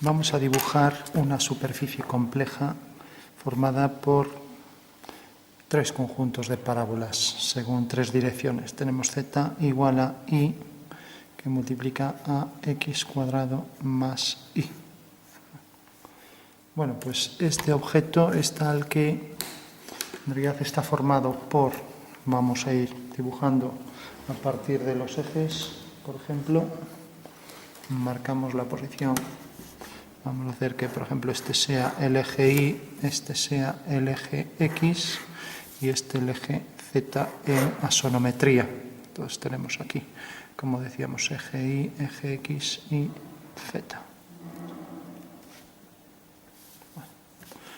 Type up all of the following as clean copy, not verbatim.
Vamos a dibujar una superficie compleja formada por tres conjuntos de parábolas según tres direcciones. Tenemos z igual a y que multiplica a x cuadrado más y. Bueno, pues este objeto es tal que en realidad está formado por, vamos a ir dibujando a partir de los ejes, por ejemplo, marcamos la posición. Vamos a hacer que, por ejemplo, este sea el eje Y, este sea el eje X y este el eje Z en asonometría. Entonces tenemos aquí, como decíamos, eje Y, eje X y Z.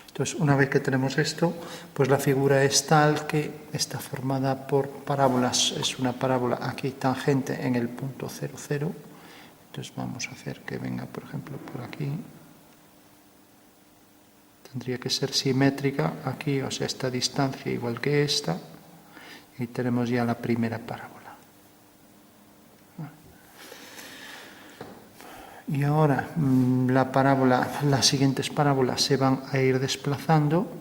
Entonces, una vez que tenemos esto, pues la figura es tal que está formada por parábolas. Es una parábola aquí tangente en el punto 0, 0. Entonces vamos a hacer que venga, por ejemplo, por aquí. Tendría que ser simétrica aquí, o sea, esta distancia igual que esta. Y tenemos ya la primera parábola. Y ahora las siguientes parábolas se van a ir desplazando,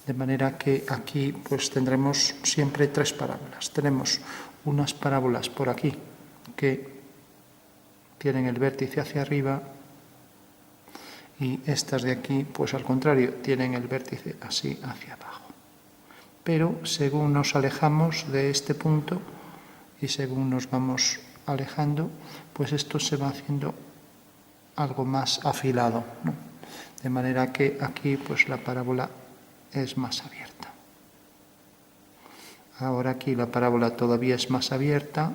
de manera que aquí pues tendremos siempre tres parábolas. Tenemos unas parábolas por aquí que tienen el vértice hacia arriba y estas de aquí, pues al contrario, tienen el vértice así hacia abajo. Pero según nos alejamos de este punto y según nos vamos alejando, pues esto se va haciendo algo más afilado, ¿no? De manera que aquí pues la parábola es más abierta. Ahora aquí la parábola todavía es más abierta.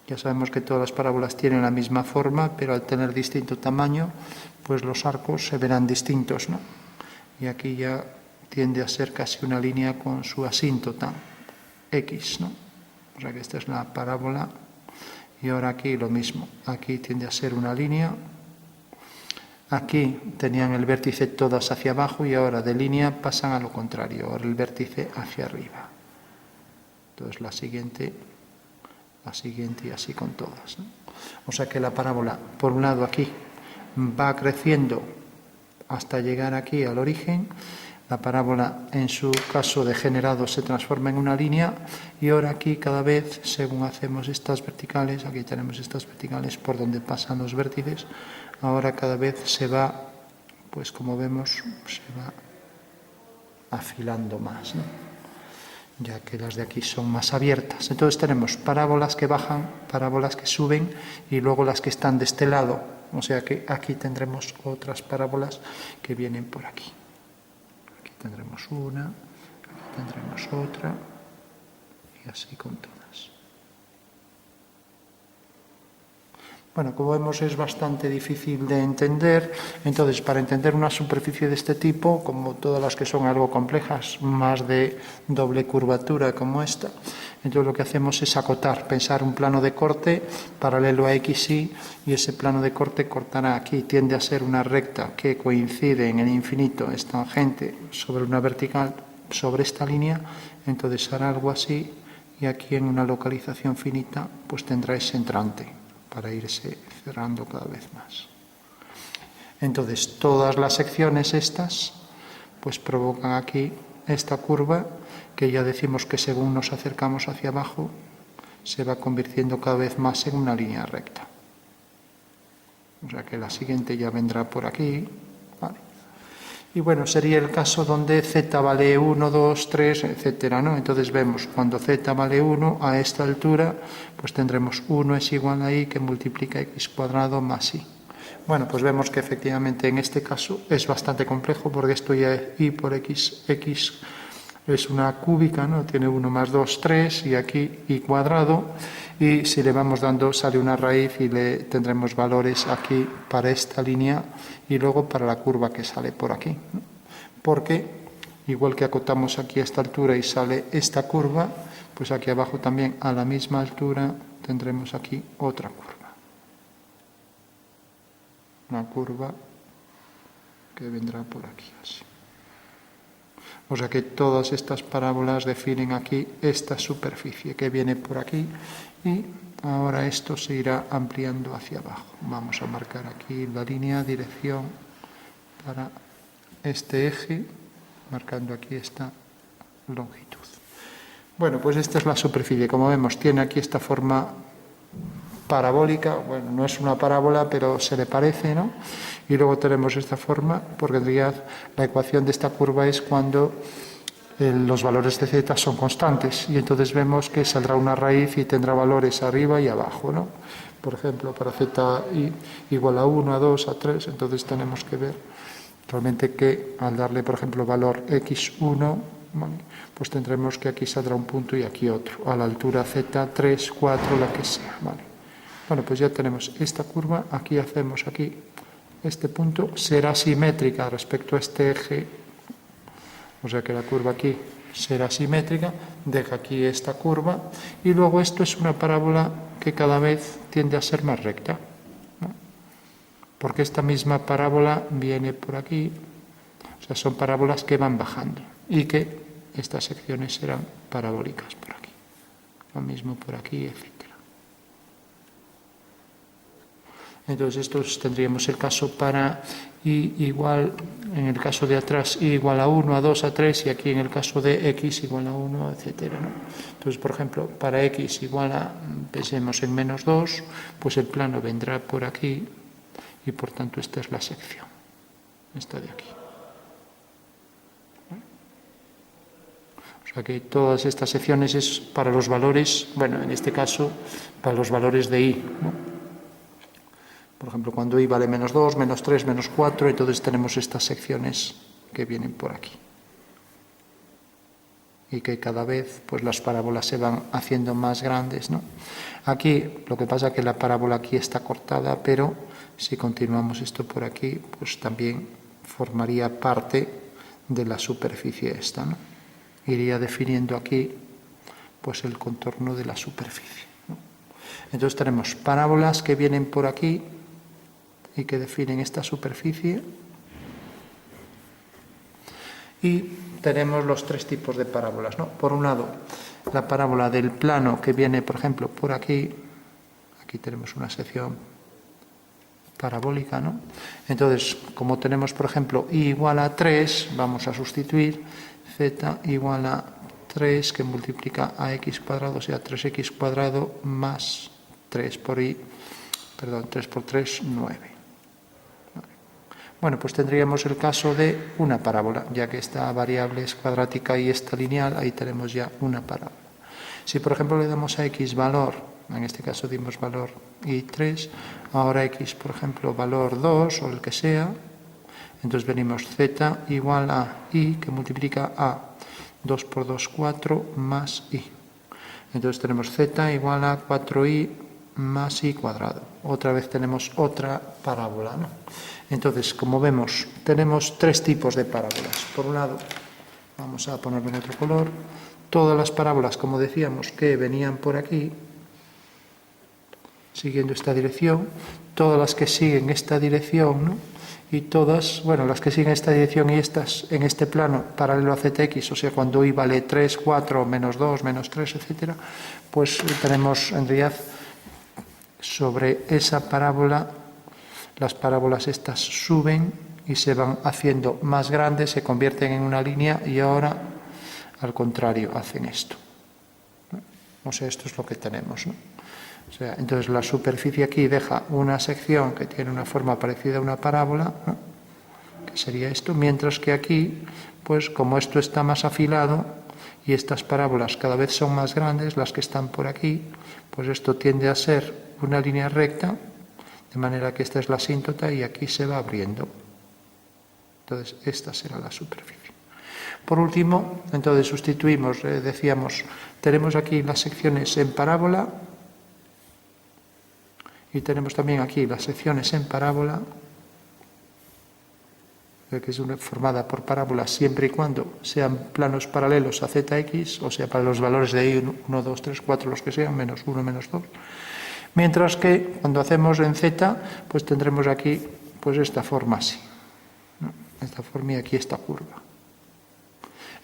Ya sabemos que todas las parábolas tienen la misma forma, pero al tener distinto tamaño, pues los arcos se verán distintos, ¿no? Y aquí ya tiende a ser casi una línea con su asíntota, X, ¿no? O sea que esta es la parábola. Y ahora aquí lo mismo. Aquí tiende a ser una línea. Aquí tenían el vértice todas hacia abajo y ahora de línea pasan a lo contrario. Ahora el vértice hacia arriba. Entonces la siguiente y así con todas, ¿no? O sea que la parábola, por un lado aquí, va creciendo hasta llegar aquí al origen. La parábola, en su caso degenerado, se transforma en una línea y ahora aquí cada vez, según hacemos estas verticales, aquí tenemos estas verticales por donde pasan los vértices, ahora cada vez se va, pues como vemos, se va afilando más, ¿no? Ya que las de aquí son más abiertas. Entonces tenemos parábolas que bajan, parábolas que suben y luego las que están de este lado. O sea que aquí tendremos otras parábolas que vienen por aquí. Aquí tendremos una, aquí tendremos otra y así con todas. Bueno, como vemos es bastante difícil de entender, entonces para entender una superficie de este tipo, como todas las que son algo complejas, más de doble curvatura como esta, entonces lo que hacemos es acotar, pensar un plano de corte paralelo a XY y ese plano de corte cortará aquí, tiende a ser una recta que coincide en el infinito, es tangente sobre una vertical, sobre esta línea, entonces hará algo así y aquí en una localización finita pues tendrá ese entrante para irse cerrando cada vez más. Entonces, todas las secciones estas, pues provocan aquí esta curva que ya decimos que según nos acercamos hacia abajo, se va convirtiendo cada vez más en una línea recta. O sea que la siguiente ya vendrá por aquí, ¿vale? Y bueno, sería el caso donde z vale 1, 2, 3, etcétera, ¿no? Entonces vemos, cuando z vale 1, a esta altura, pues tendremos 1 es igual a y que multiplica x cuadrado más y. Bueno, pues vemos que efectivamente en este caso es bastante complejo porque esto ya es y por x es una cúbica, ¿no? Tiene 1 más 2, 3 y aquí y cuadrado. Y si le vamos dando, sale una raíz y le tendremos valores aquí para esta línea y luego para la curva que sale por aquí, ¿no? Porque igual que acotamos aquí a esta altura y sale esta curva, pues aquí abajo también a la misma altura tendremos aquí otra curva. Una curva que vendrá por aquí así. O sea que todas estas parábolas definen aquí esta superficie que viene por aquí y ahora esto se irá ampliando hacia abajo. Vamos a marcar aquí la línea, dirección para este eje, marcando aquí esta longitud. Bueno, pues esta es la superficie. Como vemos, tiene aquí esta forma parabólica. Bueno, no es una parábola, pero se le parece, ¿no? Y luego tenemos esta forma, porque en realidad la ecuación de esta curva es cuando los valores de z son constantes. Y entonces vemos que saldrá una raíz y tendrá valores arriba y abajo, ¿no? Por ejemplo, para z igual a 1, a 2, a 3, entonces tenemos que ver realmente que al darle, por ejemplo, valor x1, ¿vale?, pues tendremos que aquí saldrá un punto y aquí otro, a la altura z3, 4, la que sea, ¿vale? Bueno, pues ya tenemos esta curva, aquí hacemos aquí este punto, será simétrica respecto a este eje, o sea que la curva aquí será simétrica, deja aquí esta curva, y luego esto es una parábola que cada vez tiende a ser más recta, ¿no? Porque esta misma parábola viene por aquí, o sea, son parábolas que van bajando, y que estas secciones serán parabólicas por aquí, lo mismo por aquí, etc. Entonces, estos tendríamos el caso para y igual, en el caso de atrás, y igual a 1, a 2, a 3, y aquí en el caso de x igual a 1, etc., ¿no? Entonces, por ejemplo, para x igual a, pensemos en menos 2, pues el plano vendrá por aquí, y por tanto esta es la sección, esta de aquí. O sea que todas estas secciones es para los valores, bueno, en este caso, para los valores de y, ¿no? Por ejemplo, cuando y vale menos 2, menos 3, menos 4, entonces tenemos estas secciones que vienen por aquí. Y que cada vez pues las parábolas se van haciendo más grandes, ¿no? Aquí lo que pasa es que la parábola aquí está cortada, pero si continuamos esto por aquí, pues también formaría parte de la superficie esta, ¿no? Iría definiendo aquí pues el contorno de la superficie, ¿no? Entonces tenemos parábolas que vienen por aquí y que definen esta superficie, y tenemos los tres tipos de parábolas, ¿no? Por un lado, la parábola del plano que viene, por ejemplo, por aquí, aquí tenemos una sección parabólica, ¿no? Entonces, como tenemos, por ejemplo, y igual a 3, vamos a sustituir z igual a 3 que multiplica a x cuadrado, o sea, 3x cuadrado más 3 por y, perdón, 3 por 3, 9. Bueno, pues tendríamos el caso de una parábola, ya que esta variable es cuadrática y esta lineal, ahí tenemos ya una parábola. Si, por ejemplo, le damos a x valor, en este caso dimos valor y3, ahora x, por ejemplo, valor 2 o el que sea, entonces venimos z igual a y que multiplica a 2 por 2, 4 más y. Entonces tenemos z igual a 4y más y cuadrado. Otra vez tenemos otra parábola, ¿no? Entonces, como vemos, tenemos tres tipos de parábolas. Por un lado, vamos a ponerlo en otro color, todas las parábolas, como decíamos, que venían por aquí, siguiendo esta dirección, todas las que siguen esta dirección, ¿no? Y todas, bueno, las que siguen esta dirección y estas en este plano paralelo a zx, o sea, cuando y vale 3, 4, menos 2, menos 3, etc., pues tenemos en realidad sobre esa parábola, las parábolas estas suben y se van haciendo más grandes, se convierten en una línea y ahora, al contrario, hacen esto, ¿no? O sea, esto es lo que tenemos, ¿no? O sea, entonces la superficie aquí deja una sección que tiene una forma parecida a una parábola, ¿no?, que sería esto, mientras que aquí, pues como esto está más afilado y estas parábolas cada vez son más grandes, las que están por aquí, pues esto tiende a ser una línea recta, de manera que esta es la asíntota y aquí se va abriendo. Entonces, esta será la superficie. Por último, entonces sustituimos, decíamos, tenemos aquí las secciones en parábola y tenemos también aquí las secciones en parábola, que es formada por parábolas siempre y cuando sean planos paralelos a zx, o sea, para los valores de y 1, 2, 3, 4, los que sean, menos 1, menos 2. Mientras que cuando hacemos en z, pues tendremos aquí pues esta forma así, ¿no? Esta forma y aquí esta curva.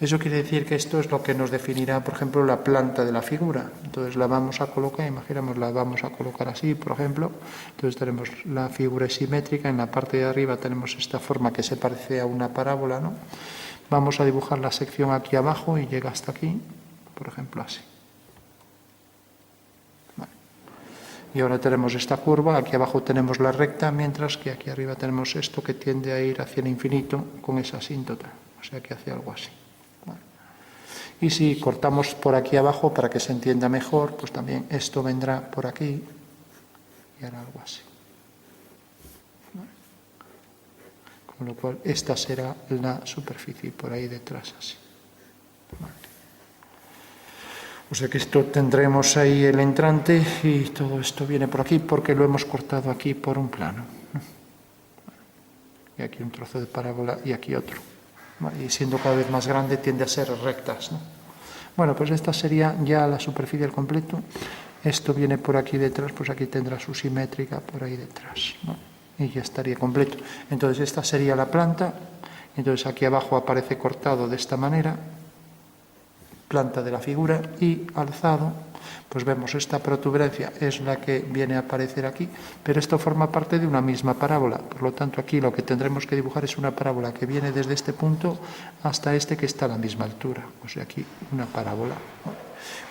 Eso quiere decir que esto es lo que nos definirá, por ejemplo, la planta de la figura. Entonces la vamos a colocar, imaginamos, la vamos a colocar así, por ejemplo. Entonces tenemos la figura simétrica, en la parte de arriba tenemos esta forma que se parece a una parábola, ¿no? Vamos a dibujar la sección aquí abajo y llega hasta aquí, por ejemplo, así. Vale. Y ahora tenemos esta curva, aquí abajo tenemos la recta, mientras que aquí arriba tenemos esto que tiende a ir hacia el infinito con esa asíntota, o sea que hace algo así. Y si cortamos por aquí abajo para que se entienda mejor, pues también esto vendrá por aquí y hará algo así. Con lo cual esta será la superficie por ahí detrás así. O sea que esto tendremos ahí el entrante y todo esto viene por aquí porque lo hemos cortado aquí por un plano. Y aquí un trozo de parábola y aquí otro. Y siendo cada vez más grande tiende a ser rectas, ¿no? Bueno, pues esta sería ya la superficie al completo. Esto viene por aquí detrás, pues aquí tendrá su simétrica por ahí detrás, ¿no? Y ya estaría completo. Entonces esta sería la planta. Entonces aquí abajo aparece cortado de esta manera, planta de la figura, y alzado, pues vemos esta protuberancia es la que viene a aparecer aquí, pero esto forma parte de una misma parábola. Por lo tanto, aquí lo que tendremos que dibujar es una parábola que viene desde este punto hasta este que está a la misma altura. O sea, aquí una parábola, ¿no?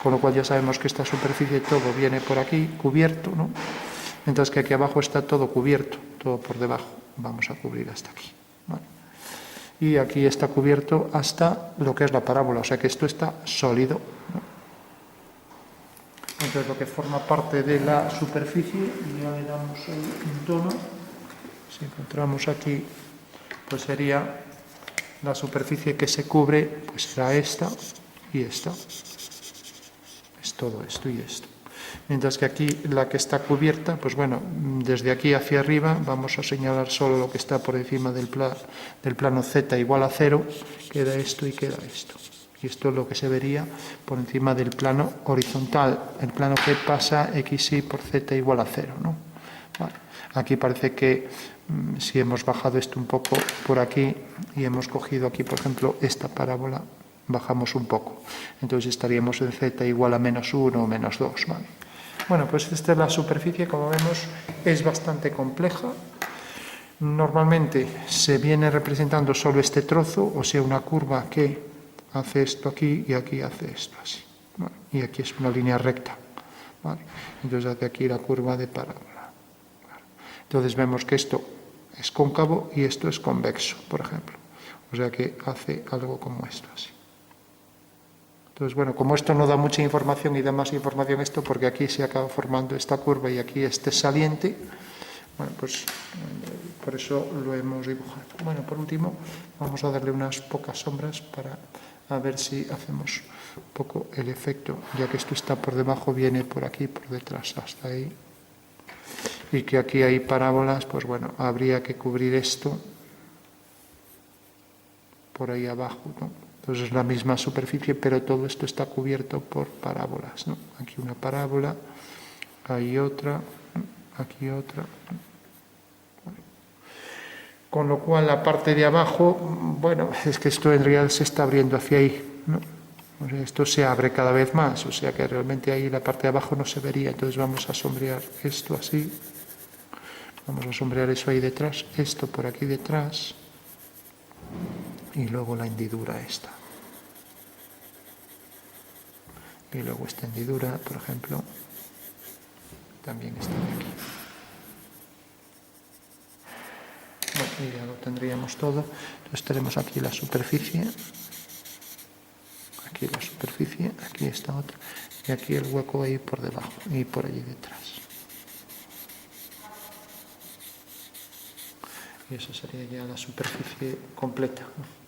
Con lo cual ya sabemos que esta superficie todo viene por aquí, cubierto, ¿no? Mientras que aquí abajo está todo cubierto, todo por debajo. Vamos a cubrir hasta aquí, ¿vale? Y aquí está cubierto hasta lo que es la parábola, o sea que esto está sólido, ¿no? Entonces lo que forma parte de la superficie, ya le damos ahí un tono, si encontramos aquí, pues sería la superficie que se cubre, pues será esta y esta, es todo esto y esto. Mientras que aquí la que está cubierta, pues bueno, desde aquí hacia arriba vamos a señalar solo lo que está por encima del plano z igual a 0, queda esto y queda esto. Y esto es lo que se vería por encima del plano horizontal, el plano que pasa xy por z igual a 0, ¿no? Vale. Aquí parece que si hemos bajado esto un poco por aquí y hemos cogido aquí, por ejemplo, esta parábola, bajamos un poco. Entonces estaríamos en z igual a -1 o -2, ¿vale? Bueno, pues esta es la superficie, como vemos, es bastante compleja. Normalmente se viene representando solo este trozo, o sea, una curva que hace esto aquí y aquí hace esto así, ¿vale? Y aquí es una línea recta, ¿vale? Entonces hace aquí la curva de parábola, ¿vale? Entonces vemos que esto es cóncavo y esto es convexo, por ejemplo. O sea que hace algo como esto así. Entonces, bueno, como esto no da mucha información y da más información esto, porque aquí se acaba formando esta curva y aquí este saliente, bueno, pues por eso lo hemos dibujado. Bueno, por último, vamos a darle unas pocas sombras para a ver si hacemos un poco el efecto, ya que esto está por debajo, viene por aquí, por detrás, hasta ahí. Y que aquí hay parábolas, pues bueno, habría que cubrir esto por ahí abajo, ¿no? Entonces es la misma superficie, pero todo esto está cubierto por parábolas, ¿no? Aquí una parábola, ahí otra, aquí otra. Con lo cual la parte de abajo, bueno, es que esto en realidad se está abriendo hacia ahí, ¿no? O sea, esto se abre cada vez más, o sea que realmente ahí la parte de abajo no se vería. Entonces vamos a sombrear esto así, vamos a sombrear eso ahí detrás, esto por aquí detrás, y luego la hendidura esta. Y luego esta hendidura, por ejemplo, también está aquí. Bueno, y ya lo tendríamos todo. Entonces tenemos aquí la superficie, aquí esta otra, y aquí el hueco ahí por debajo y por allí detrás. Y esa sería ya la superficie completa, ¿no?